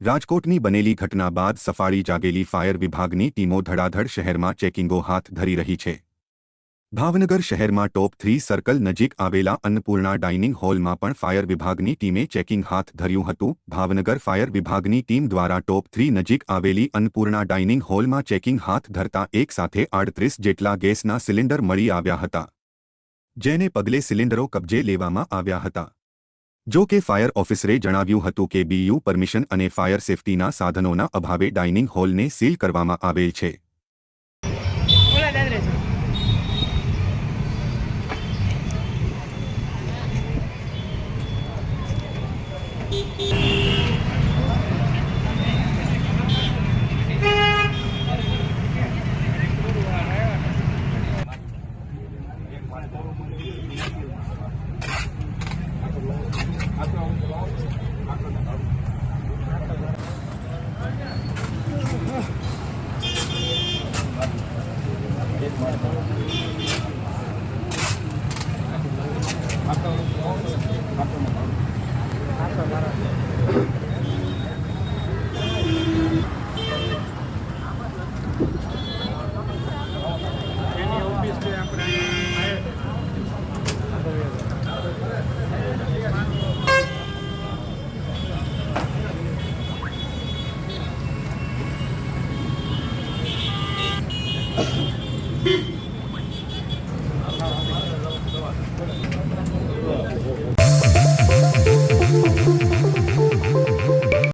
રાજકોટની બનેલી ઘટના બાદ સફાળી જાગેલી ફાયર વિભાગની ટીમો ધડાધડ શહેરમાં ચેકિંગો હાથ ધરી રહી છે। ભાવનગર શહેરમાં ટોપ 3 સર્કલ નજીક આવેલા અન્નપૂર્ણા ડાઇનિંગ હોલમાં પણ ફાયર વિભાગની ટીમે ચેકિંગ હાથ ધર્યું હતું। ભાવનગર ફાયર વિભાગની ટીમ દ્વારા ટોપ 3 નજીક આવેલી અન્નપૂર્ણા ડાઇનિંગ હોલમાં ચેકિંગ હાથ ધરતા એક સાથે 38 જેટલા ગેસના સિલિન્ડર મળી આવ્યા હતા, જેને પગલે સિલિન્ડરો કબજે લેવામાં આવ્યા હતા। જો કે ફાયર ઓફિસરે જણાવ્યું હતું કે બીયુ પરમિશન અને ફાયર સેફટીના સાધનોના અભાવે ડાઇનિંગ હોલને સીલ કરવામાં આવેલ છે।